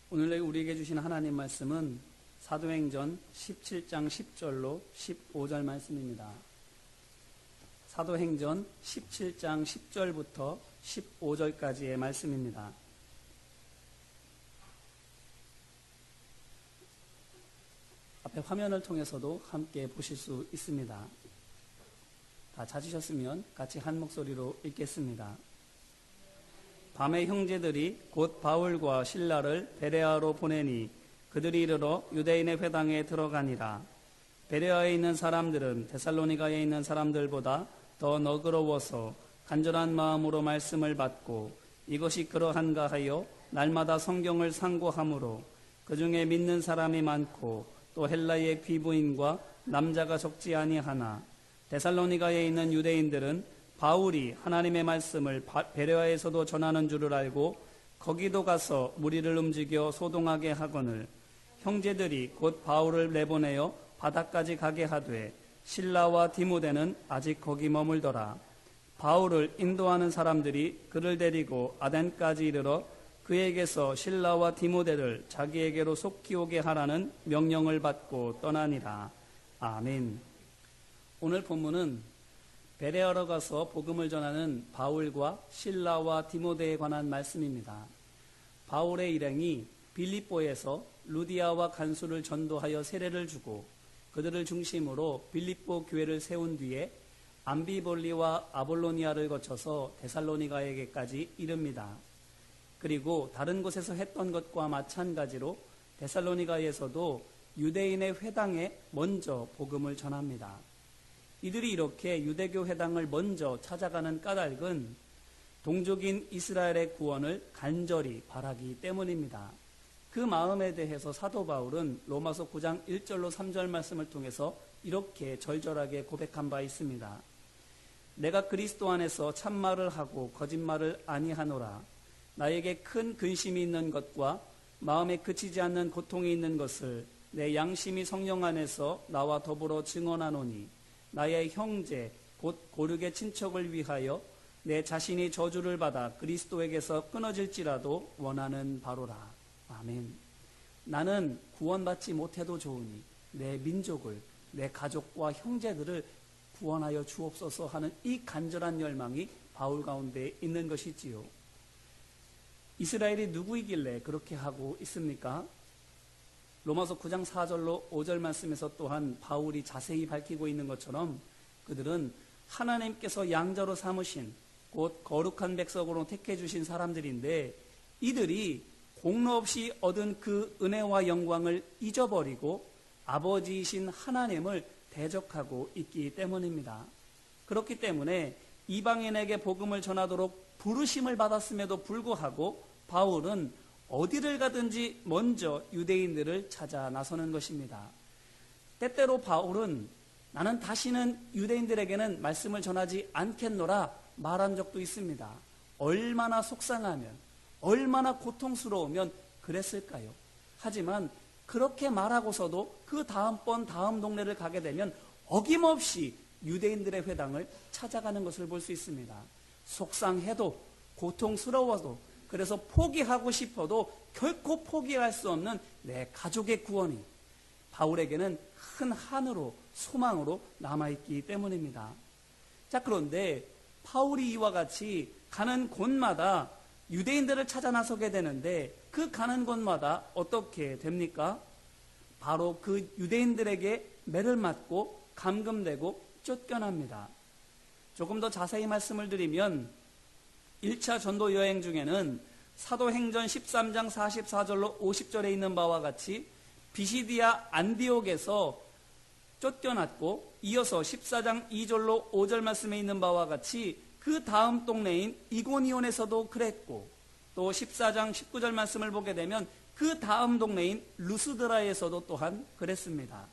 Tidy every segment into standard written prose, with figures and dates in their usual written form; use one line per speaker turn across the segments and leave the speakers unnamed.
오늘 우리에게 주신 하나님 말씀은 사도행전 17장 10절로 15절 말씀입니다. 사도행전 17장 10절부터 15절까지의 말씀입니다. 앞에 화면을 통해서도 함께 보실 수 있습니다. 다 찾으셨으면 같이 한 목소리로 읽겠습니다. 밤에 형제들이 곧 바울과 실라를 베레아로 보내니 그들이 이르러 유대인의 회당에 들어가니라. 베레아에 있는 사람들은 데살로니가에 있는 사람들보다 더 너그러워서 간절한 마음으로 말씀을 받고 이것이 그러한가 하여 날마다 성경을 상고하므로 그 중에 믿는 사람이 많고 또 헬라의 귀부인과 남자가 적지 아니하나 데살로니가에 있는 유대인들은 바울이 하나님의 말씀을 베레아에서도 전하는 줄을 알고 거기도 가서 무리를 움직여 소동하게 하거늘 형제들이 곧 바울을 내보내어 바다까지 가게 하되 실라와 디모데는 아직 거기 머물더라. 바울을 인도하는 사람들이 그를 데리고 아덴까지 이르러 그에게서 실라와 디모데를 자기에게로 속히 오게 하라는 명령을 받고 떠나니라. 아멘. 오늘 본문은 베레아로 가서 복음을 전하는 바울과 실라와 디모데에 관한 말씀입니다. 바울의 일행이 빌립보에서 루디아와 간수를 전도하여 세례를 주고 그들을 중심으로 빌립보 교회를 세운 뒤에 암비볼리와 아볼로니아를 거쳐서 데살로니가에게까지 이릅니다. 그리고 다른 곳에서 했던 것과 마찬가지로 데살로니가에서도 유대인의 회당에 먼저 복음을 전합니다. 이들이 이렇게 유대교 회당을 먼저 찾아가는 까닭은 동족인 이스라엘의 구원을 간절히 바라기 때문입니다. 그 마음에 대해서 사도 바울은 로마서 9장 1절로 3절 말씀을 통해서 이렇게 절절하게 고백한 바 있습니다. 내가 그리스도 안에서 참말을 하고 거짓말을 아니하노라. 나에게 큰 근심이 있는 것과 마음에 그치지 않는 고통이 있는 것을 내 양심이 성령 안에서 나와 더불어 증언하노니 나의 형제 곧 고륙의 친척을 위하여 내 자신이 저주를 받아 그리스도에게서 끊어질지라도 원하는 바로라. 아멘. 나는 구원받지 못해도 좋으니 내 민족을, 내 가족과 형제들을 구원하여 주옵소서 하는 이 간절한 열망이 바울 가운데 있는 것이지요. 이스라엘이 누구이길래 그렇게 하고 있습니까? 로마서 9장 4절로 5절 말씀에서 또한 바울이 자세히 밝히고 있는 것처럼 그들은 하나님께서 양자로 삼으신 곧 거룩한 백성으로 택해 주신 사람들인데 이들이 공로 없이 얻은 그 은혜와 영광을 잊어버리고 아버지이신 하나님을 대적하고 있기 때문입니다. 그렇기 때문에 이방인에게 복음을 전하도록 부르심을 받았음에도 불구하고 바울은 어디를 가든지 먼저 유대인들을 찾아 나서는 것입니다. 때때로 바울은 나는 다시는 유대인들에게는 말씀을 전하지 않겠노라 말한 적도 있습니다. 얼마나 속상하면, 얼마나 고통스러우면 그랬을까요? 하지만 그렇게 말하고서도 그 다음번 다음 동네를 가게 되면 어김없이 유대인들의 회당을 찾아가는 것을 볼 수 있습니다. 속상해도 고통스러워도 그래서 포기하고 싶어도 결코 포기할 수 없는 내 가족의 구원이 바울에게는 큰 한으로 소망으로 남아있기 때문입니다. 자, 그런데 바울이 이와 같이 가는 곳마다 유대인들을 찾아 나서게 되는데 그 가는 곳마다 어떻게 됩니까? 바로 그 유대인들에게 매를 맞고 감금되고 쫓겨납니다. 조금 더 자세히 말씀을 드리면 1차 전도 여행 중에는 사도행전 13장 44절로 50절에 있는 바와 같이 비시디아 안디옥에서 쫓겨났고 이어서 14장 2절로 5절 말씀에 있는 바와 같이 그 다음 동네인 이고니온에서도 그랬고 또 14장 19절 말씀을 보게 되면 그 다음 동네인 루스드라에서도 또한 그랬습니다.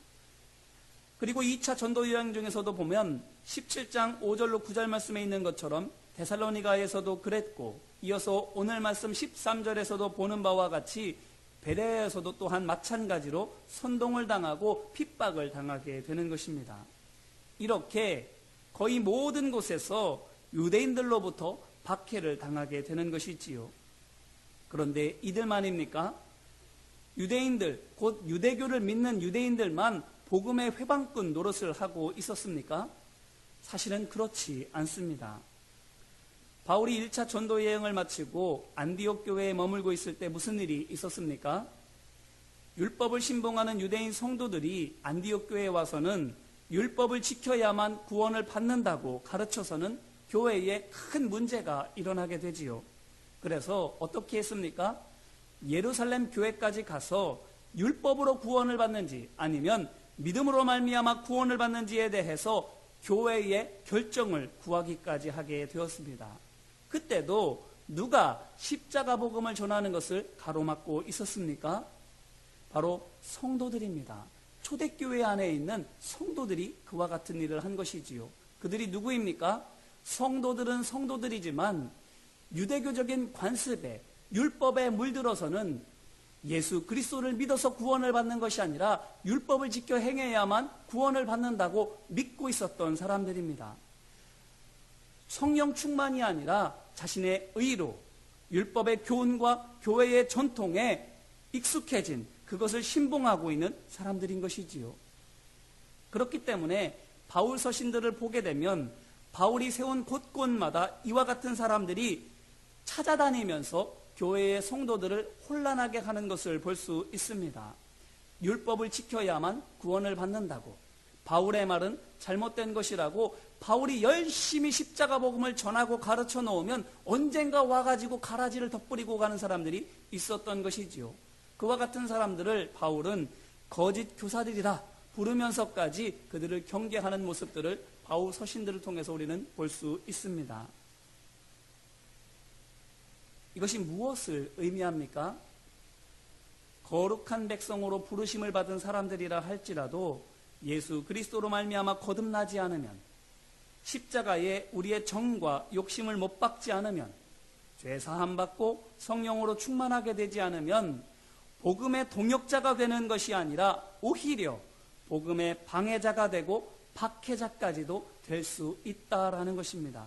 그리고 2차 전도 여행 중에서도 보면 17장 5절로 9절 말씀에 있는 것처럼 데살로니가에서도 그랬고 이어서 오늘 말씀 13절에서도 보는 바와 같이 베레아에서도 또한 마찬가지로 선동을 당하고 핍박을 당하게 되는 것입니다. 이렇게 거의 모든 곳에서 유대인들로부터 박해를 당하게 되는 것이지요. 그런데 이들만입니까? 유대인들, 곧 유대교를 믿는 유대인들만 복음의 회방꾼 노릇을 하고 있었습니까? 사실은 그렇지 않습니다. 바울이 1차 전도 여행을 마치고 안디옥 교회에 머물고 있을 때 무슨 일이 있었습니까? 율법을 신봉하는 유대인 성도들이 안디옥 교회에 와서는 율법을 지켜야만 구원을 받는다고 가르쳐서는 교회에 큰 문제가 일어나게 되지요. 그래서 어떻게 했습니까? 예루살렘 교회까지 가서 율법으로 구원을 받는지 아니면 믿음으로 말미암아 구원을 받는지에 대해서 교회의 결정을 구하기까지 하게 되었습니다. 그때도 누가 십자가 복음을 전하는 것을 가로막고 있었습니까? 바로 성도들입니다. 초대교회 안에 있는 성도들이 그와 같은 일을 한 것이지요. 그들이 누구입니까? 성도들은 성도들이지만 유대교적인 관습에 율법에 물들어서는 예수 그리스도를 믿어서 구원을 받는 것이 아니라 율법을 지켜 행해야만 구원을 받는다고 믿고 있었던 사람들입니다. 성령 충만이 아니라 자신의 의로 율법의 교훈과 교회의 전통에 익숙해진 그것을 신봉하고 있는 사람들인 것이지요. 그렇기 때문에 바울 서신들을 보게 되면 바울이 세운 곳곳마다 이와 같은 사람들이 찾아다니면서 교회의 성도들을 혼란하게 하는 것을 볼 수 있습니다. 율법을 지켜야만 구원을 받는다고, 바울의 말은 잘못된 것이라고 바울이 열심히 십자가 복음을 전하고 가르쳐 놓으면 언젠가 와가지고 가라지를 덧뿌리고 가는 사람들이 있었던 것이지요. 그와 같은 사람들을 바울은 거짓 교사들이라 부르면서까지 그들을 경계하는 모습들을 바울 서신들을 통해서 우리는 볼 수 있습니다. 이것이 무엇을 의미합니까? 거룩한 백성으로 부르심을 받은 사람들이라 할지라도 예수 그리스도로 말미암아 거듭나지 않으면, 십자가에 우리의 정과 욕심을 못 박지 않으면, 죄 사함 받고 성령으로 충만하게 되지 않으면 복음의 동역자가 되는 것이 아니라 오히려 복음의 방해자가 되고 박해자까지도 될 수 있다라는 것입니다.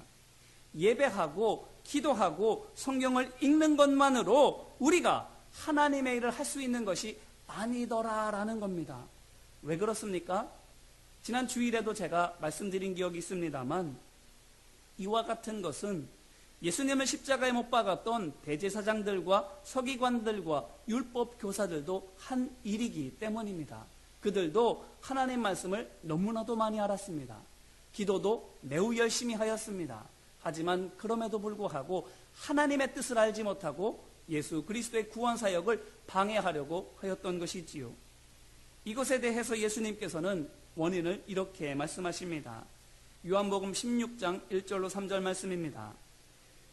예배하고 기도하고 성경을 읽는 것만으로 우리가 하나님의 일을 할 수 있는 것이 아니더라라는 겁니다. 왜 그렇습니까? 지난 주일에도 제가 말씀드린 기억이 있습니다만 이와 같은 것은 예수님을 십자가에 못 박았던 대제사장들과 서기관들과 율법 교사들도 한 일이기 때문입니다. 그들도 하나님 말씀을 너무나도 많이 알았습니다. 기도도 매우 열심히 하였습니다. 하지만 그럼에도 불구하고 하나님의 뜻을 알지 못하고 예수 그리스도의 구원 사역을 방해하려고 하였던 것이지요. 이것에 대해서 예수님께서는 원인을 이렇게 말씀하십니다. 요한복음 16장 1절로 3절 말씀입니다.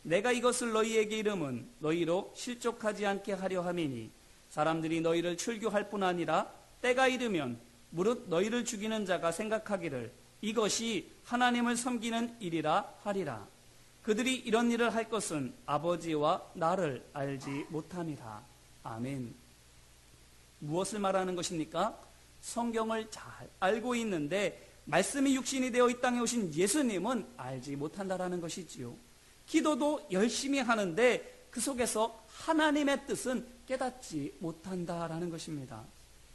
내가 이것을 너희에게 이름은 너희로 실족하지 않게 하려 함이니 사람들이 너희를 출교할 뿐 아니라 때가 이르면 무릇 너희를 죽이는 자가 생각하기를 이것이 하나님을 섬기는 일이라 하리라. 그들이 이런 일을 할 것은 아버지와 나를 알지 못함이라. 아멘. 무엇을 말하는 것입니까? 성경을 잘 알고 있는데 말씀이 육신이 되어 이 땅에 오신 예수님은 알지 못한다라는 것이지요. 기도도 열심히 하는데 그 속에서 하나님의 뜻은 깨닫지 못한다라는 것입니다.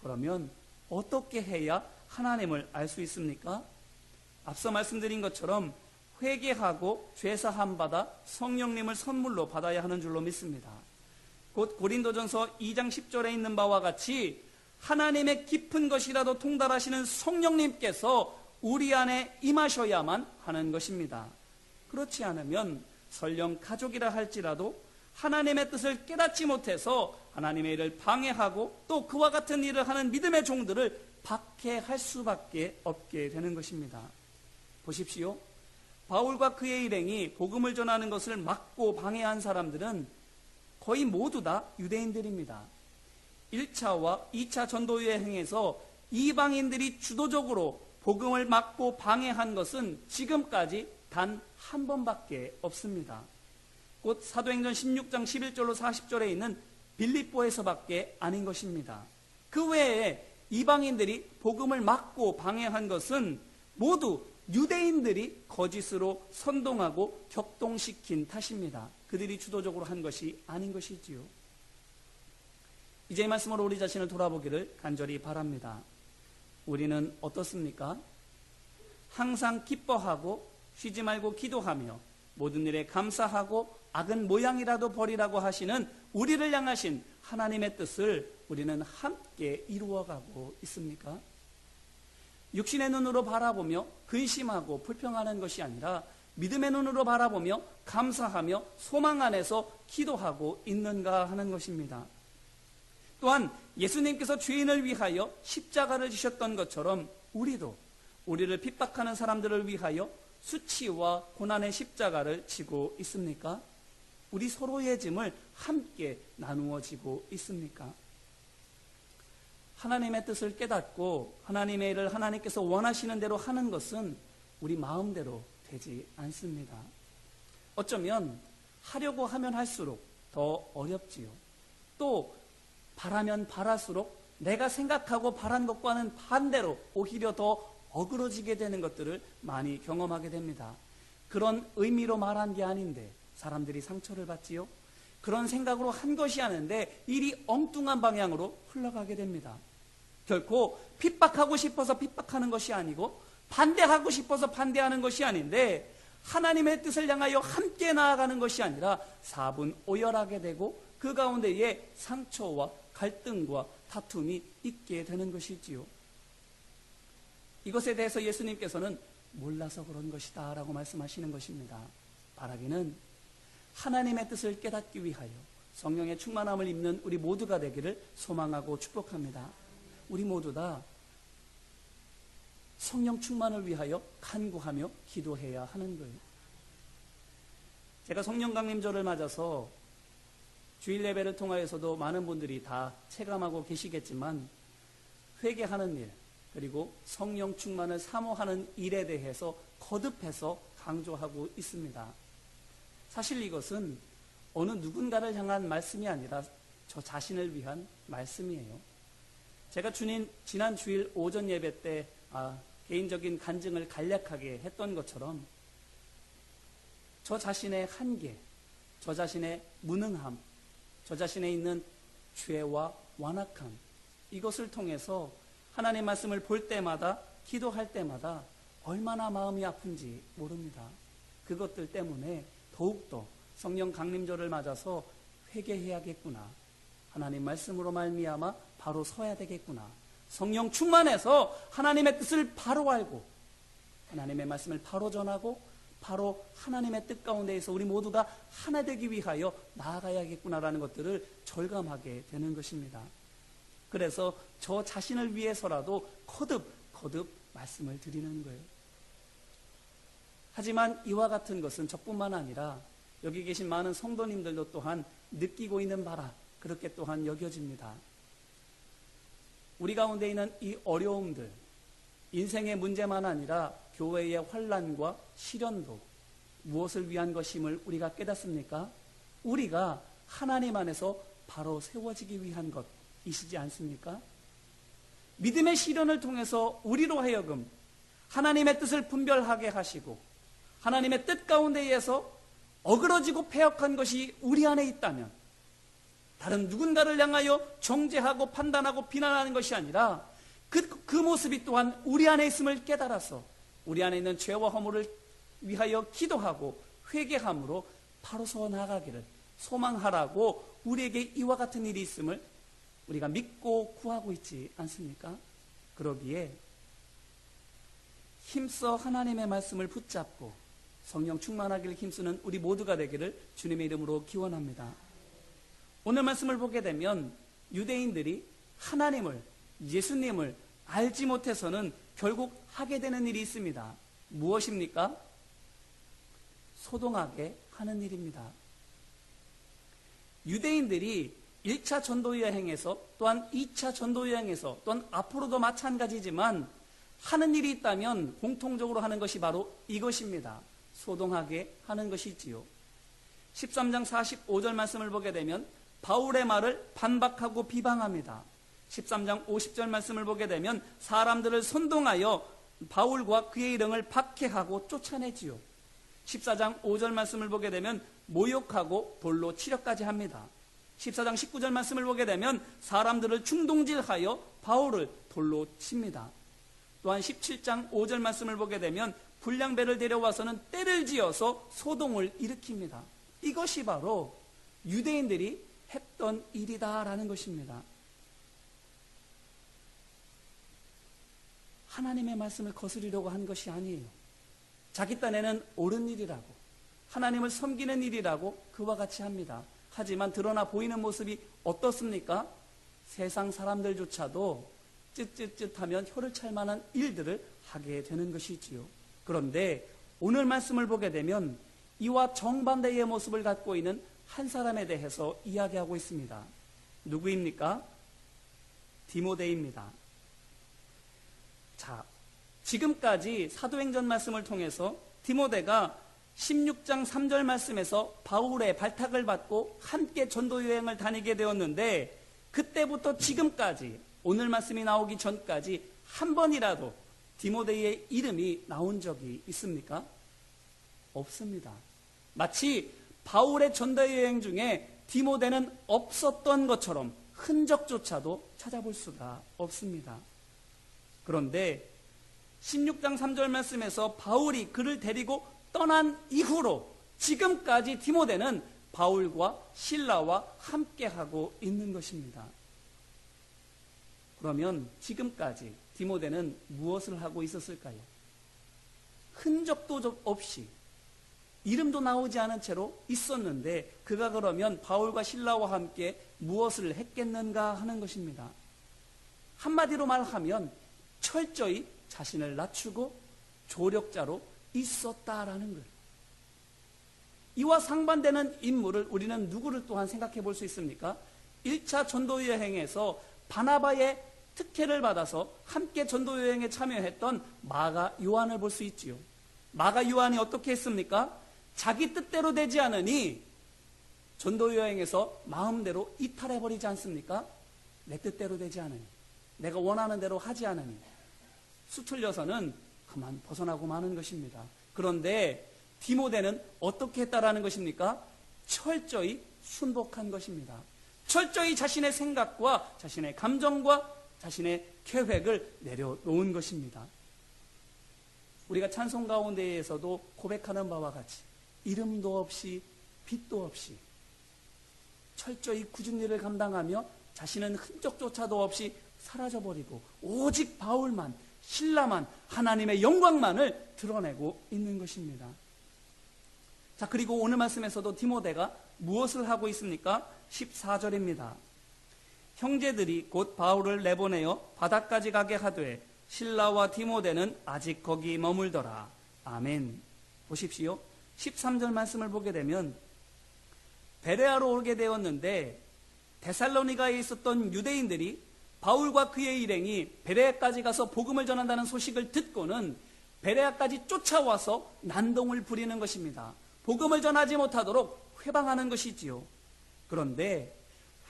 그러면 어떻게 해야 하나님을 알 수 있습니까? 앞서 말씀드린 것처럼 회개하고 죄사함 받아 성령님을 선물로 받아야 하는 줄로 믿습니다. 곧 고린도전서 2장 10절에 있는 바와 같이 하나님의 깊은 것이라도 통달하시는 성령님께서 우리 안에 임하셔야만 하는 것입니다. 그렇지 않으면 설령 가족이라 할지라도 하나님의 뜻을 깨닫지 못해서 하나님의 일을 방해하고 또 그와 같은 일을 하는 믿음의 종들을 박해할 수밖에 없게 되는 것입니다. 보십시오. 바울과 그의 일행이 복음을 전하는 것을 막고 방해한 사람들은 거의 모두 다 유대인들입니다. 1차와 2차 전도 여행에서 이방인들이 주도적으로 복음을 막고 방해한 것은 지금까지 단 한 번밖에 없습니다. 곧 사도행전 16장 11절로 40절에 있는 빌립보에서밖에 아닌 것입니다. 그 외에 이방인들이 복음을 막고 방해한 것은 모두 유대인들이 거짓으로 선동하고 격동시킨 탓입니다. 그들이 주도적으로 한 것이 아닌 것이지요. 이제 이 말씀으로 우리 자신을 돌아보기를 간절히 바랍니다. 우리는 어떻습니까? 항상 기뻐하고 쉬지 말고 기도하며 모든 일에 감사하고 악은 모양이라도 버리라고 하시는 우리를 향하신 하나님의 뜻을 우리는 함께 이루어가고 있습니까? 육신의 눈으로 바라보며 근심하고 불평하는 것이 아니라 믿음의 눈으로 바라보며 감사하며 소망 안에서 기도하고 있는가 하는 것입니다. 또한 예수님께서 죄인을 위하여 십자가를 지셨던 것처럼 우리도 우리를 핍박하는 사람들을 위하여 수치와 고난의 십자가를 지고 있습니까? 우리 서로의 짐을 함께 나누어 지고 있습니까? 하나님의 뜻을 깨닫고 하나님의 일을 하나님께서 원하시는 대로 하는 것은 우리 마음대로 되지 않습니다. 어쩌면 하려고 하면 할수록 더 어렵지요. 또 바라면 바랄수록 내가 생각하고 바란 것과는 반대로 오히려 더 어그러지게 되는 것들을 많이 경험하게 됩니다. 그런 의미로 말한 게 아닌데 사람들이 상처를 받지요. 그런 생각으로 한 것이 아닌데 일이 엉뚱한 방향으로 흘러가게 됩니다. 결코 핍박하고 싶어서 핍박하는 것이 아니고 반대하고 싶어서 반대하는 것이 아닌데 하나님의 뜻을 향하여 함께 나아가는 것이 아니라 사분오열하게 되고 그 가운데에 상처와 갈등과 다툼이 있게 되는 것이지요. 이것에 대해서 예수님께서는 몰라서 그런 것이다 라고 말씀하시는 것입니다. 바라기는 하나님의 뜻을 깨닫기 위하여 성령의 충만함을 입는 우리 모두가 되기를 소망하고 축복합니다. 우리 모두 다 성령 충만을 위하여 간구하며 기도해야 하는 거예요. 제가 성령 강림절을 맞아서 주일 예배를 통하여서도 많은 분들이 다 체감하고 계시겠지만 회개하는 일 그리고 성령 충만을 사모하는 일에 대해서 거듭해서 강조하고 있습니다. 사실 이것은 어느 누군가를 향한 말씀이 아니라 저 자신을 위한 말씀이에요. 제가 지난 주일 오전 예배 때 개인적인 간증을 간략하게 했던 것처럼 저 자신의 한계, 저 자신의 무능함, 저 자신에 있는 죄와 완악함 이것을 통해서 하나님 말씀을 볼 때마다 기도할 때마다 얼마나 마음이 아픈지 모릅니다. 그것들 때문에 더욱더 성령 강림절을 맞아서 회개해야겠구나. 하나님 말씀으로 말미암아 바로 서야 되겠구나. 성령 충만해서 하나님의 뜻을 바로 알고 하나님의 말씀을 바로 전하고 바로 하나님의 뜻 가운데에서 우리 모두가 하나 되기 위하여 나아가야겠구나라는 것들을 절감하게 되는 것입니다. 그래서 저 자신을 위해서라도 거듭 말씀을 드리는 거예요. 하지만 이와 같은 것은 저뿐만 아니라 여기 계신 많은 성도님들도 또한 느끼고 있는 바라 그렇게 또한 여겨집니다. 우리 가운데 있는 이 어려움들, 인생의 문제만 아니라 교회의 환난과 시련도 무엇을 위한 것임을 우리가 깨닫습니까? 우리가 하나님 안에서 바로 세워지기 위한 것이시지 않습니까? 믿음의 시련을 통해서 우리로 하여금 하나님의 뜻을 분별하게 하시고 하나님의 뜻 가운데에서 어그러지고 패역한 것이 우리 안에 있다면 다른 누군가를 향하여 정죄하고 판단하고 비난하는 것이 아니라 그 모습이 또한 우리 안에 있음을 깨달아서 우리 안에 있는 죄와 허물을 위하여 기도하고 회개함으로 바로 서 나가기를 소망하라고 우리에게 이와 같은 일이 있음을 우리가 믿고 구하고 있지 않습니까? 그러기에 힘써 하나님의 말씀을 붙잡고 성령 충만하기를 힘쓰는 우리 모두가 되기를 주님의 이름으로 기원합니다. 오늘 말씀을 보게 되면 유대인들이 하나님을, 예수님을 알지 못해서는 결국 하게 되는 일이 있습니다. 무엇입니까? 소동하게 하는 일입니다. 유대인들이 1차 전도여행에서 또한 2차 전도여행에서 또한 앞으로도 마찬가지지만 하는 일이 있다면 공통적으로 하는 것이 바로 이것입니다. 소동하게 하는 것이지요. 13장 45절 말씀을 보게 되면 바울의 말을 반박하고 비방합니다. 13장 50절 말씀을 보게 되면 사람들을 선동하여 바울과 그의 일행을 박해하고 쫓아내지요. 14장 5절 말씀을 보게 되면 모욕하고 돌로 치려까지 합니다. 14장 19절 말씀을 보게 되면 사람들을 충동질하여 바울을 돌로 칩니다. 또한 17장 5절 말씀을 보게 되면 불량배를 데려와서는 떼를 지어서 소동을 일으킵니다. 이것이 바로 유대인들이 했던 일이다라는 것입니다. 하나님의 말씀을 거스르려고 한 것이 아니에요. 자기 딴에는 옳은 일이라고, 하나님을 섬기는 일이라고 그와 같이 합니다. 하지만 드러나 보이는 모습이 어떻습니까? 세상 사람들조차도 쯧쯧쯧하면 혀를 찰 만한 일들을 하게 되는 것이지요. 그런데 오늘 말씀을 보게 되면 이와 정반대의 모습을 갖고 있는 한 사람에 대해서 이야기하고 있습니다. 누구입니까? 디모데입니다. 자, 지금까지 사도행전 말씀을 통해서 디모데가 16장 3절 말씀에서 바울의 발탁을 받고 함께 전도 여행을 다니게 되었는데, 그때부터 지금까지 오늘 말씀이 나오기 전까지 한 번이라도 디모데의 이름이 나온 적이 있습니까? 없습니다. 마치 바울의 전도 여행 중에 디모데는 없었던 것처럼 흔적조차도 찾아볼 수가 없습니다. 그런데 16장 3절 말씀에서 바울이 그를 데리고 떠난 이후로 지금까지 디모데는 바울과 실라와 함께하고 있는 것입니다. 그러면 지금까지 디모데는 무엇을 하고 있었을까요? 흔적도 없이 이름도 나오지 않은 채로 있었는데 그가 그러면 바울과 실라와 함께 무엇을 했겠는가 하는 것입니다. 한마디로 말하면 철저히 자신을 낮추고 조력자로 있었다라는 거예요. 이와 상반되는 인물을 우리는 누구를 또한 생각해 볼 수 있습니까? 1차 전도여행에서 바나바의 특혜를 받아서 함께 전도여행에 참여했던 마가 요한을 볼 수 있지요. 마가 요한이 어떻게 했습니까? 자기 뜻대로 되지 않으니 전도여행에서 마음대로 이탈해버리지 않습니까? 내 뜻대로 되지 않으니, 내가 원하는 대로 하지 않으니 수틀려서는 그만 벗어나고 마는 것입니다. 그런데 디모데는 어떻게 했다라는 것입니까? 철저히 순복한 것입니다. 철저히 자신의 생각과 자신의 감정과 자신의 계획을 내려놓은 것입니다. 우리가 찬송 가운데에서도 고백하는 바와 같이 이름도 없이 빛도 없이 철저히 굳은 일을 감당하며 자신은 흔적조차도 없이 사라져버리고 오직 바울만, 신라만, 하나님의 영광만을 드러내고 있는 것입니다. 자, 그리고 오늘 말씀에서도 디모데가 무엇을 하고 있습니까? 14절입니다. 형제들이 곧 바울을 내보내어 바다까지 가게 하되 실라와 디모데는 아직 거기 머물더라. 아멘. 보십시오. 13절 말씀을 보게 되면 베레아로 오게 되었는데 데살로니가에 있었던 유대인들이 바울과 그의 일행이 베레아까지 가서 복음을 전한다는 소식을 듣고는 베레아까지 쫓아와서 난동을 부리는 것입니다. 복음을 전하지 못하도록 회방하는 것이지요. 그런데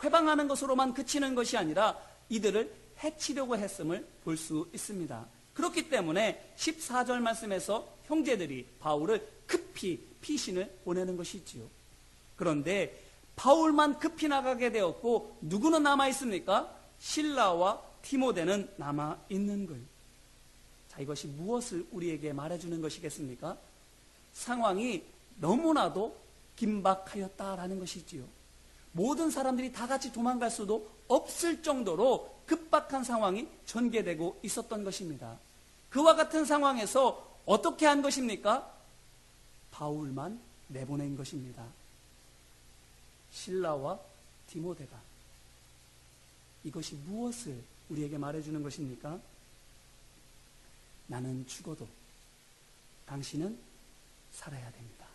회방하는 것으로만 그치는 것이 아니라 이들을 해치려고 했음을 볼 수 있습니다. 그렇기 때문에 14절 말씀에서 형제들이 바울을 급히 피신을 보내는 것이지요. 그런데 바울만 급히 나가게 되었고 누구는 남아있습니까? 실라와 디모데는 남아있는 거예요. 자, 이것이 무엇을 우리에게 말해주는 것이겠습니까? 상황이 너무나도 긴박하였다라는 것이지요. 모든 사람들이 다 같이 도망갈 수도 없을 정도로 급박한 상황이 전개되고 있었던 것입니다. 그와 같은 상황에서 어떻게 한 것입니까? 바울만 내보낸 것입니다. 실라와 디모데가. 이것이 무엇을 우리에게 말해주는 것입니까? 나는 죽어도 당신은 살아야 됩니다.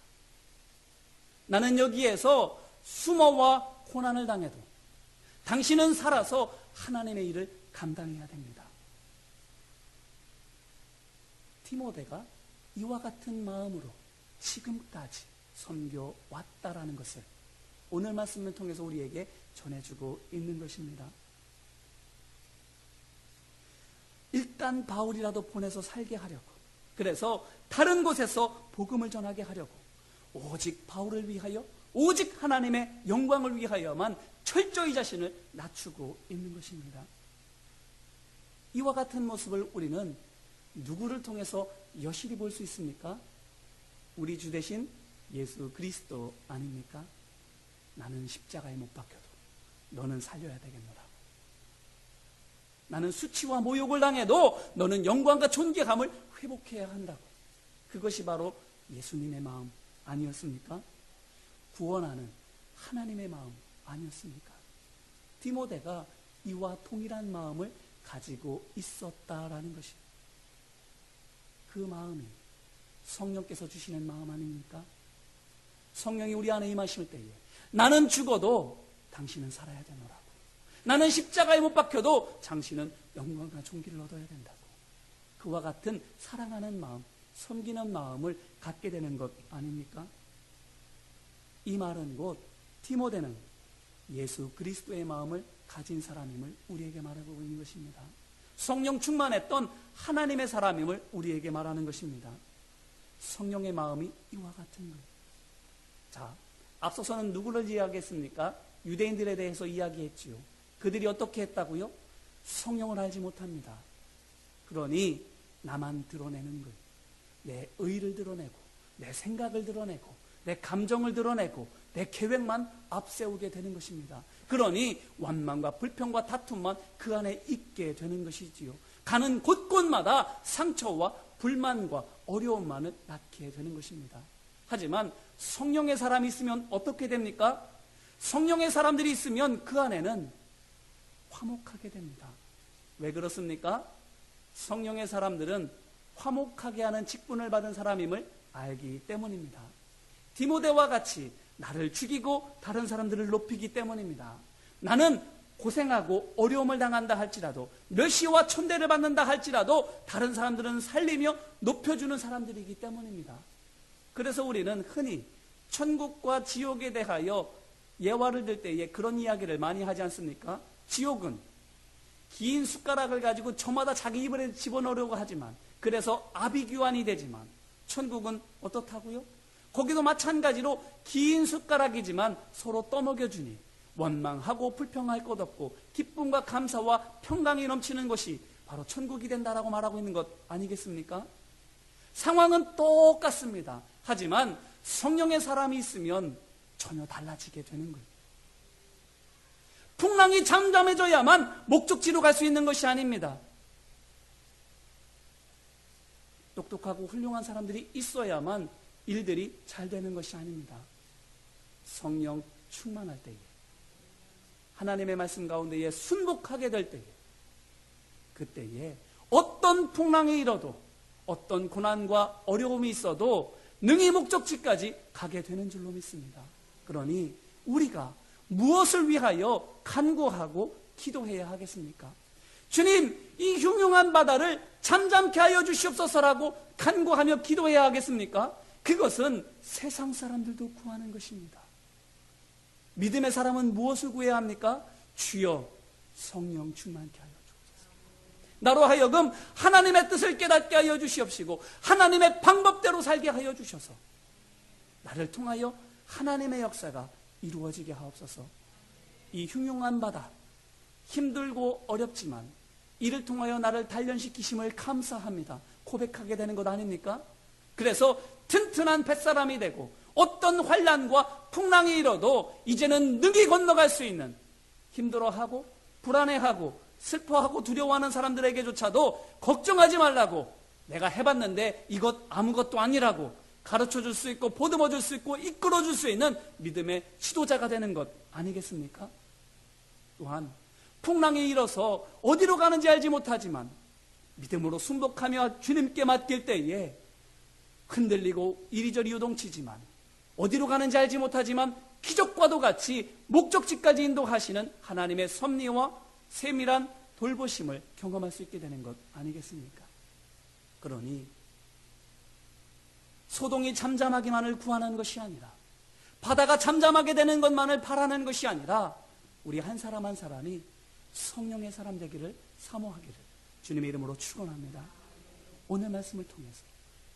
나는 여기에서 수모와 고난을 당해도 당신은 살아서 하나님의 일을 감당해야 됩니다. 디모데가 이와 같은 마음으로 지금까지 섬겨왔다라는 것을 오늘 말씀을 통해서 우리에게 전해주고 있는 것입니다. 일단 바울이라도 보내서 살게 하려고, 그래서 다른 곳에서 복음을 전하게 하려고 오직 바울을 위하여, 오직 하나님의 영광을 위하여만 철저히 자신을 낮추고 있는 것입니다. 이와 같은 모습을 우리는 누구를 통해서 여실히 볼 수 있습니까? 우리 주 대신 예수 그리스도 아닙니까? 나는 십자가에 못 박혀도 너는 살려야 되겠노라. 나는 수치와 모욕을 당해도 너는 영광과 존귀함을 회복해야 한다고. 그것이 바로 예수님의 마음 아니었습니까? 구원하는 하나님의 마음 아니었습니까? 디모데가 이와 동일한 마음을 가지고 있었다라는 것이, 그 마음이 성령께서 주시는 마음 아닙니까? 성령이 우리 안에 임하실 때에 나는 죽어도 당신은 살아야 되노라고, 나는 십자가에 못 박혀도 당신은 영광과 존귀를 얻어야 된다고, 그와 같은 사랑하는 마음, 섬기는 마음을 갖게 되는 것 아닙니까? 이 말은 곧 디모데는 예수 그리스도의 마음을 가진 사람임을 우리에게 말하고 있는 것입니다. 성령 충만했던 하나님의 사람임을 우리에게 말하는 것입니다. 성령의 마음이 이와 같은 것. 자, 앞서서는 누구를 이야기했습니까? 유대인들에 대해서 이야기했지요. 그들이 어떻게 했다고요? 성령을 알지 못합니다. 그러니 나만 드러내는 것, 내 의를 드러내고 내 생각을 드러내고 내 감정을 드러내고 내 계획만 앞세우게 되는 것입니다. 그러니 원망과 불평과 다툼만 그 안에 있게 되는 것이지요. 가는 곳곳마다 상처와 불만과 어려움만을 낳게 되는 것입니다. 하지만 성령의 사람이 있으면 어떻게 됩니까? 성령의 사람들이 있으면 그 안에는 화목하게 됩니다. 왜 그렇습니까? 성령의 사람들은 화목하게 하는 직분을 받은 사람임을 알기 때문입니다. 디모데와 같이 나를 죽이고 다른 사람들을 높이기 때문입니다. 나는 고생하고 어려움을 당한다 할지라도, 멸시와 천대를 받는다 할지라도 다른 사람들은 살리며 높여주는 사람들이기 때문입니다. 그래서 우리는 흔히 천국과 지옥에 대하여 예화를 들 때에 그런 이야기를 많이 하지 않습니까? 지옥은 긴 숟가락을 가지고 저마다 자기 입에 집어넣으려고 하지만, 그래서 아비규환이 되지만, 천국은 어떻다고요? 거기도 마찬가지로 긴 숟가락이지만 서로 떠먹여주니 원망하고 불평할 것 없고 기쁨과 감사와 평강이 넘치는 것이 바로 천국이 된다라고 말하고 있는 것 아니겠습니까? 상황은 똑같습니다. 하지만 성령의 사람이 있으면 전혀 달라지게 되는 거예요. 풍랑이 잠잠해져야만 목적지로 갈 수 있는 것이 아닙니다. 똑똑하고 훌륭한 사람들이 있어야만 일들이 잘 되는 것이 아닙니다. 성령 충만할 때에, 하나님의 말씀 가운데에 순복하게 될 때에, 그때에 어떤 풍랑이 일어도, 어떤 고난과 어려움이 있어도 능히 목적지까지 가게 되는 줄로 믿습니다. 그러니 우리가 무엇을 위하여 간구하고 기도해야 하겠습니까? 주님, 이 흉흉한 바다를 잠잠케 하여 주시옵소서라고 간구하며 기도해야 하겠습니까? 그것은 세상 사람들도 구하는 것입니다. 믿음의 사람은 무엇을 구해야 합니까? 주여 성령 충만케 하여 주옵소서. 나로 하여금 하나님의 뜻을 깨닫게 하여 주시옵시고 하나님의 방법대로 살게 하여 주셔서 나를 통하여 하나님의 역사가 이루어지게 하옵소서. 이 흉흉한 바다, 힘들고 어렵지만 이를 통하여 나를 단련시키심을 감사합니다 고백하게 되는 것 아닙니까? 그래서 튼튼한 뱃사람이 되고 어떤 환난과 풍랑이 일어도 이제는 능히 건너갈 수 있는, 힘들어하고 불안해하고 슬퍼하고 두려워하는 사람들에게조차도 걱정하지 말라고, 내가 해봤는데 이것 아무것도 아니라고 가르쳐줄 수 있고 보듬어줄 수 있고 이끌어줄 수 있는 믿음의 지도자가 되는 것 아니겠습니까? 또한 풍랑이 일어서 어디로 가는지 알지 못하지만 믿음으로 순복하며 주님께 맡길 때에 흔들리고 이리저리 요동치지만, 어디로 가는지 알지 못하지만 기적과도 같이 목적지까지 인도하시는 하나님의 섭리와 세밀한 돌보심을 경험할 수 있게 되는 것 아니겠습니까? 그러니 소동이 잠잠하기만을 구하는 것이 아니라, 바다가 잠잠하게 되는 것만을 바라는 것이 아니라, 우리 한 사람 한 사람이 성령의 사람 되기를 사모하기를 주님의 이름으로 축원합니다. 오늘 말씀을 통해서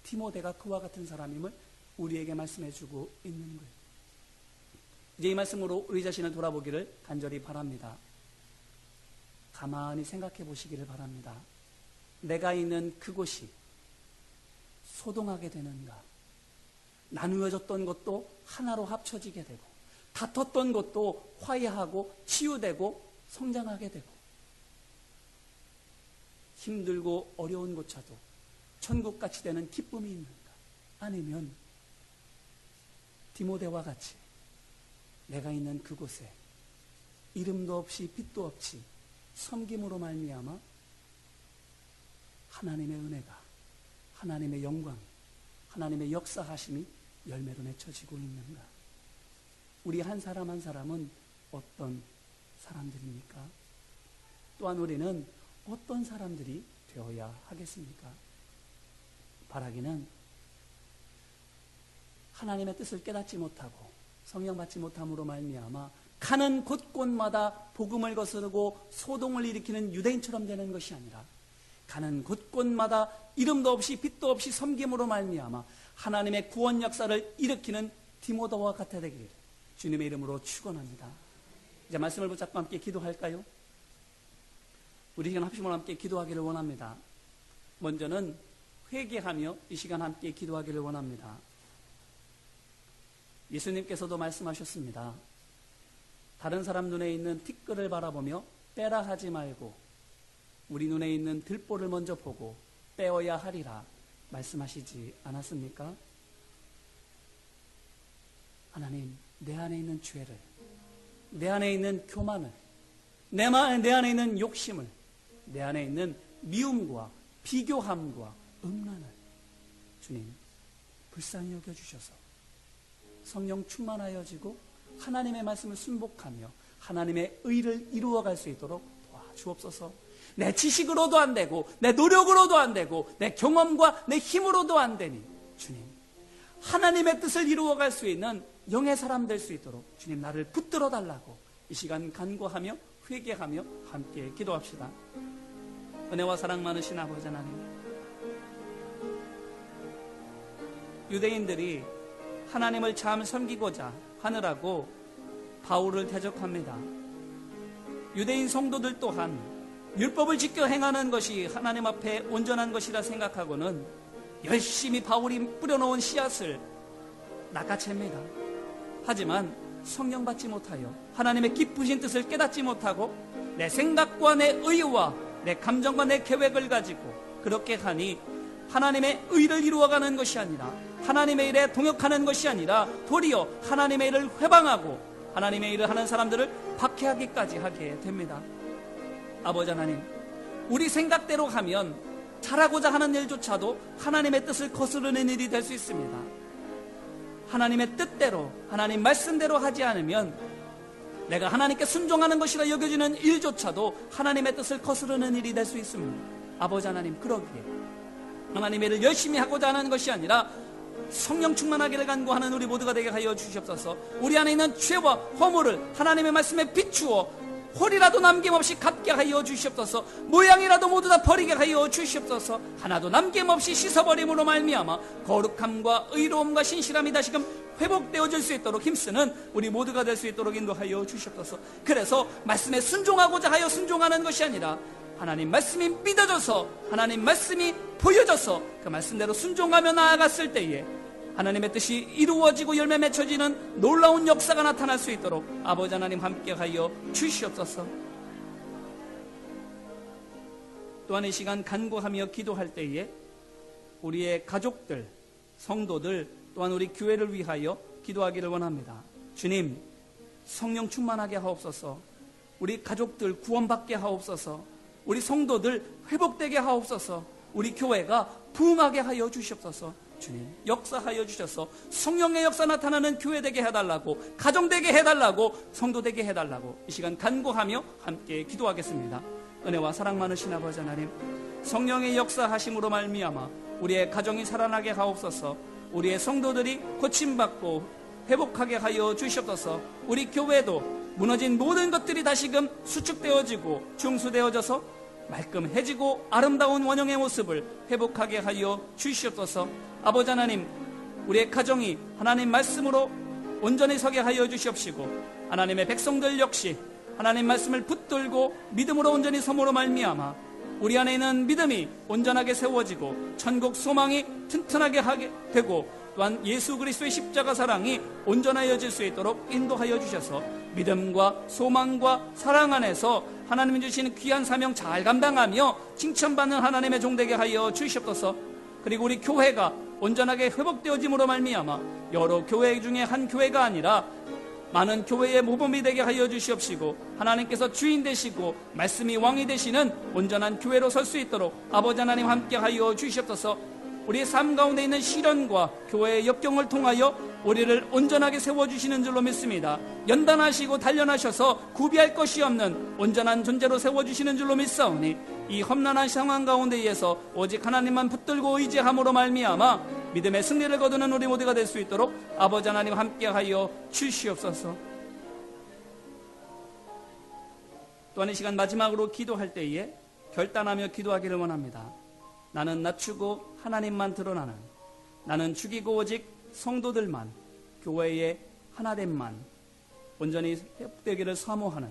디모데가 그와 같은 사람임을 우리에게 말씀해주고 있는 거예요. 이제 이 말씀으로 우리 자신을 돌아보기를 간절히 바랍니다. 가만히 생각해 보시기를 바랍니다. 내가 있는 그곳이 소동하게 되는가? 나누어졌던 것도 하나로 합쳐지게 되고, 다퉜던 것도 화해하고 치유되고 성장하게 되고, 힘들고 어려운 곳차도 천국같이 되는 기쁨이 있는가? 아니면 디모데와 같이 내가 있는 그곳에 이름도 없이 빛도 없이 섬김으로 말미암아 하나님의 은혜가, 하나님의 영광, 하나님의 역사하심이 열매로 맺혀지고 있는가? 우리 한 사람 한 사람은 어떤 사람들입니까? 또한 우리는 어떤 사람들이 되어야 하겠습니까? 바라기는 하나님의 뜻을 깨닫지 못하고 성령 받지 못함으로 말미암아 가는 곳곳마다 복음을 거스르고 소동을 일으키는 유대인처럼 되는 것이 아니라, 가는 곳곳마다 이름도 없이 빛도 없이 섬김으로 말미암아 하나님의 구원 역사를 일으키는 디모데와 같아 되기를 주님의 이름으로 축원합니다. 이제 말씀을 붙잡고 함께 기도할까요? 우리 시간 합심으로 함께 기도하기를 원합니다. 먼저는 회개하며 이 시간 함께 기도하기를 원합니다. 예수님께서도 말씀하셨습니다. 다른 사람 눈에 있는 티끌을 바라보며 빼라 하지 말고 우리 눈에 있는 들보를 먼저 보고 빼어야 하리라 말씀하시지 않았습니까? 하나님, 내 안에 있는 죄를, 내 안에 있는 교만을, 내 안에 있는 욕심을, 내 안에 있는 미움과 비교함과 음란을 주님 불쌍히 여겨주셔서 성령 충만하여지고 하나님의 말씀을 순복하며 하나님의 의를 이루어갈 수 있도록 도와주옵소서. 내 지식으로도 안 되고 내 노력으로도 안 되고 내 경험과 내 힘으로도 안 되니 주님, 하나님의 뜻을 이루어갈 수 있는 영의 사람 될 수 있도록 주님 나를 붙들어 달라고 이 시간 간구하며 회개하며 함께 기도합시다. 은혜와 사랑 많으신 아버지 하나님, 유대인들이 하나님을 참 섬기고자 하느라고 바울을 대적합니다. 유대인 성도들 또한 율법을 지켜 행하는 것이 하나님 앞에 온전한 것이라 생각하고는 열심히 바울이 뿌려놓은 씨앗을 낚아챕니다. 하지만 성령 받지 못하여 하나님의 기쁘신 뜻을 깨닫지 못하고 내 생각과 내 의와 내 감정과 내 계획을 가지고 그렇게 하니 하나님의 의를 이루어가는 것이 아니라, 하나님의 일에 동역하는 것이 아니라 도리어 하나님의 일을 회방하고 하나님의 일을 하는 사람들을 박해하기까지 하게 됩니다. 아버지 하나님, 우리 생각대로 하면 잘하고자 하는 일조차도 하나님의 뜻을 거스르는 일이 될 수 있습니다. 하나님의 뜻대로, 하나님 말씀대로 하지 않으면 내가 하나님께 순종하는 것이라 여겨지는 일조차도 하나님의 뜻을 거스르는 일이 될 수 있습니다. 아버지 하나님, 그러기에 하나님의 일을 열심히 하고자 하는 것이 아니라 성령 충만하기를 간구하는 우리 모두가 되게 하여 주시옵소서. 우리 안에 있는 죄와 허물을 하나님의 말씀에 비추어 홀이라도 남김없이 갚게 하여 주시옵소서. 모양이라도 모두 다 버리게 하여 주시옵소서. 하나도 남김없이 씻어버림으로 말미암아 거룩함과 의로움과 신실함이 다시금 회복되어질 수 있도록 힘쓰는 우리 모두가 될 수 있도록 인도하여 주시옵소서. 그래서 말씀에 순종하고자 하여 순종하는 것이 아니라 하나님 말씀이 믿어져서, 하나님 말씀이 보여져서 그 말씀대로 순종하며 나아갔을 때에 하나님의 뜻이 이루어지고 열매 맺혀지는 놀라운 역사가 나타날 수 있도록 아버지 하나님 함께하여 주시옵소서. 또한 이 시간 간구하며 기도할 때에 우리의 가족들, 성도들, 또한 우리 교회를 위하여 기도하기를 원합니다. 주님, 성령 충만하게 하옵소서. 우리 가족들 구원받게 하옵소서. 우리 성도들 회복되게 하옵소서. 우리 교회가 부흥하게 하여 주시옵소서. 주님, 역사하여 주셔서 성령의 역사 나타나는 교회 되게 해달라고, 가정 되게 해달라고, 성도 되게 해달라고 이 시간 간구하며 함께 기도하겠습니다. 은혜와 사랑 많으신 아버지 하나님, 성령의 역사하심으로 말미암아 우리의 가정이 살아나게 하옵소서. 우리의 성도들이 고침받고 회복하게 하여 주시옵소서. 우리 교회도 무너진 모든 것들이 다시금 수축되어지고 중수되어져서 말끔해지고 아름다운 원형의 모습을 회복하게 하여 주시옵소서. 아버지 하나님, 우리의 가정이 하나님 말씀으로 온전히 서게 하여 주시옵시고 하나님의 백성들 역시 하나님 말씀을 붙들고 믿음으로 온전히 섬으로 말미암아 우리 안에 있는 믿음이 온전하게 세워지고 천국 소망이 튼튼하게 하게 되고 또한 예수 그리스도의 십자가 사랑이 온전하여질 수 있도록 인도하여 주셔서 믿음과 소망과 사랑 안에서 하나님이 주시는 귀한 사명 잘 감당하며 칭찬받는 하나님의 종 되게 하여 주시옵소서. 그리고 우리 교회가 온전하게 회복되어짐으로 말미암아 여러 교회 중에 한 교회가 아니라 많은 교회의 모범이 되게 하여 주시옵시고 하나님께서 주인 되시고 말씀이 왕이 되시는 온전한 교회로 설 수 있도록 아버지 하나님 함께 하여 주시옵소서. 우리의 삶 가운데 있는 시련과 교회의 역경을 통하여 우리를 온전하게 세워주시는 줄로 믿습니다. 연단하시고 단련하셔서 구비할 것이 없는 온전한 존재로 세워주시는 줄로 믿사오니 이 험난한 상황 가운데에서 오직 하나님만 붙들고 의지함으로 말미암아 믿음의 승리를 거두는 우리 모두가 될 수 있도록 아버지 하나님 함께하여 주시옵소서. 또한 이 시간 마지막으로 기도할 때에 결단하며 기도하기를 원합니다. 나는 낮추고 하나님만 드러나는, 나는 죽이고 오직 성도들만, 교회의 하나됨만 온전히 회복되기를 사모하는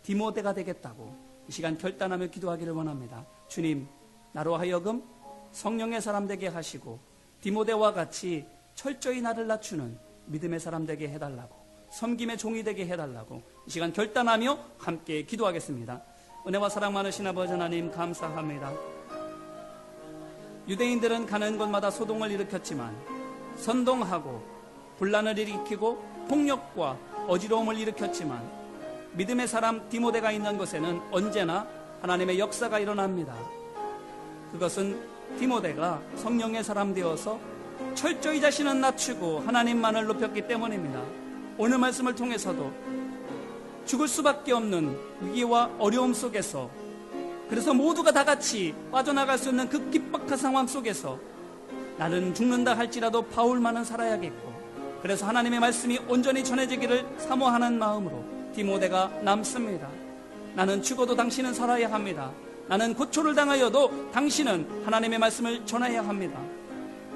디모데가 되겠다고 이 시간 결단하며 기도하기를 원합니다. 주님, 나로 하여금 성령의 사람 되게 하시고 디모데와 같이 철저히 나를 낮추는 믿음의 사람 되게 해달라고, 섬김의 종이 되게 해달라고 이 시간 결단하며 함께 기도하겠습니다. 은혜와 사랑 많으신 아버지 하나님 감사합니다. 유대인들은 가는 곳마다 소동을 일으켰지만 선동하고 분란을 일으키고 폭력과 어지러움을 일으켰지만 믿음의 사람 디모데가 있는 곳에는 언제나 하나님의 역사가 일어납니다. 그것은 디모데가 성령의 사람 되어서 철저히 자신은 낮추고 하나님만을 높였기 때문입니다. 오늘 말씀을 통해서도 죽을 수밖에 없는 위기와 어려움 속에서, 그래서 모두가 다 같이 빠져나갈 수 있는 그 핍박한 상황 속에서 나는 죽는다 할지라도 바울만은 살아야겠고, 그래서 하나님의 말씀이 온전히 전해지기를 사모하는 마음으로 디모데가 남습니다. 나는 죽어도 당신은 살아야 합니다. 나는 고초를 당하여도 당신은 하나님의 말씀을 전해야 합니다.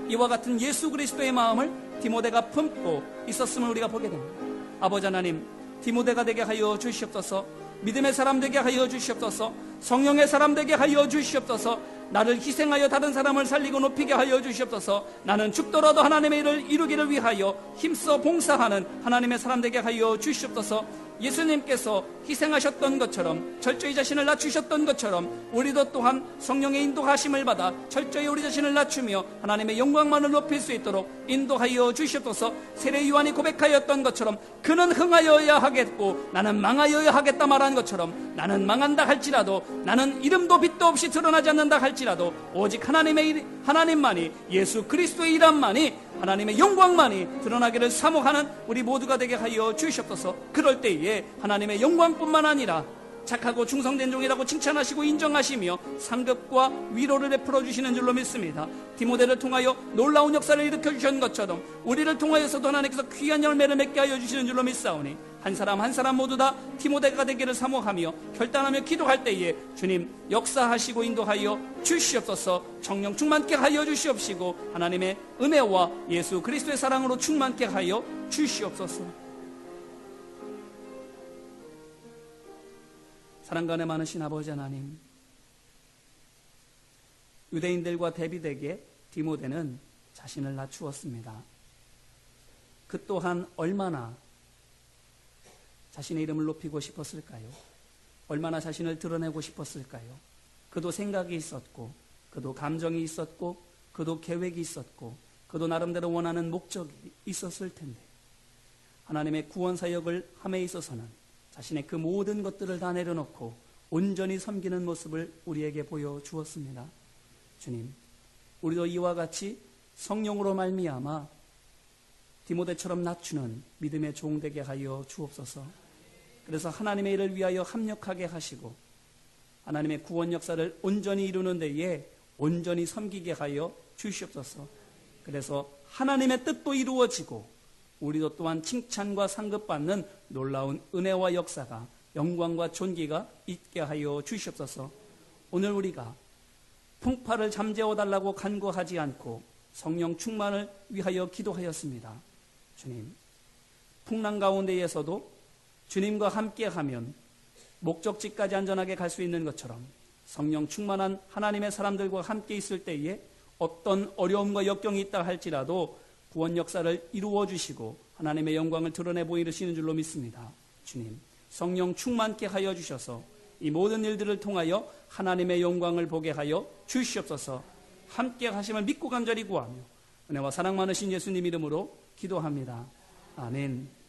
이와 같은 예수 그리스도의 마음을 디모데가 품고 있었음을 우리가 보게 됩니다. 아버지 하나님, 디모데가 되게 하여 주시옵소서. 믿음의 사람 되게 하여 주시옵소서. 성령의 사람 되게 하여 주시옵소서. 나를 희생하여 다른 사람을 살리고 높이게 하여 주시옵소서. 나는 죽더라도 하나님의 일을 이루기를 위하여 힘써 봉사하는 하나님의 사람 되게 하여 주시옵소서. 예수님께서 희생하셨던 것처럼, 철저히 자신을 낮추셨던 것처럼 우리도 또한 성령의 인도하심을 받아 철저히 우리 자신을 낮추며 하나님의 영광만을 높일 수 있도록 인도하여 주시옵소서. 세례 요한이 고백하였던 것처럼 그는 흥하여야 하겠고 나는 망하여야 하겠다 말한 것처럼, 나는 망한다 할지라도, 나는 이름도 빛도 없이 드러나지 않는다 할지라도 오직 하나님만이, 예수 그리스도의 이름만이, 하나님의 영광만이 드러나기를 사모하는 우리 모두가 되게 하여 주시옵소서. 그럴 때에 하나님의 영광뿐만 아니라 착하고 충성된 종이라고 칭찬하시고 인정하시며 상급과 위로를 베풀어 주시는 줄로 믿습니다. 디모데를 통하여 놀라운 역사를 일으켜 주신 것처럼 우리를 통하여서도 하나님께서 귀한 열매를 맺게 하여 주시는 줄로 믿사오니 한 사람 한 사람 모두 다 디모데가 되기를 사모하며 결단하며 기도할 때에 주님 역사하시고 인도하여 주시옵소서. 성령 충만케 하여 주시옵시고 하나님의 은혜와 예수 그리스도의 사랑으로 충만케 하여 주시옵소서. 사랑과 은혜 많으신 아버지 하나님, 유대인들과 대비되게 디모데는 자신을 낮추었습니다. 그 또한 얼마나 자신의 이름을 높이고 싶었을까요? 얼마나 자신을 드러내고 싶었을까요? 그도 생각이 있었고, 그도 감정이 있었고, 그도 계획이 있었고, 그도 나름대로 원하는 목적이 있었을 텐데 하나님의 구원 사역을 함에 있어서는 자신의 그 모든 것들을 다 내려놓고 온전히 섬기는 모습을 우리에게 보여주었습니다. 주님, 우리도 이와 같이 성령으로 말미암아 디모데처럼 낮추는 믿음의 종 되게 하여 주옵소서. 그래서 하나님의 일을 위하여 합력하게 하시고 하나님의 구원 역사를 온전히 이루는 데에 온전히 섬기게 하여 주시옵소서. 그래서 하나님의 뜻도 이루어지고 우리도 또한 칭찬과 상급받는 놀라운 은혜와 역사가, 영광과 존귀가 있게 하여 주시옵소서. 오늘 우리가 풍파를 잠재워달라고 간구하지 않고 성령 충만을 위하여 기도하였습니다. 주님, 풍랑 가운데에서도 주님과 함께하면 목적지까지 안전하게 갈 수 있는 것처럼 성령 충만한 하나님의 사람들과 함께 있을 때에 어떤 어려움과 역경이 있다 할지라도 구원 역사를 이루어 주시고 하나님의 영광을 드러내 보이시는 줄로 믿습니다. 주님, 성령 충만케 하여 주셔서 이 모든 일들을 통하여 하나님의 영광을 보게 하여 주시옵소서. 함께 하심을 믿고 간절히 구하며 은혜와 사랑 많으신 예수님 이름으로 기도합니다. 아멘.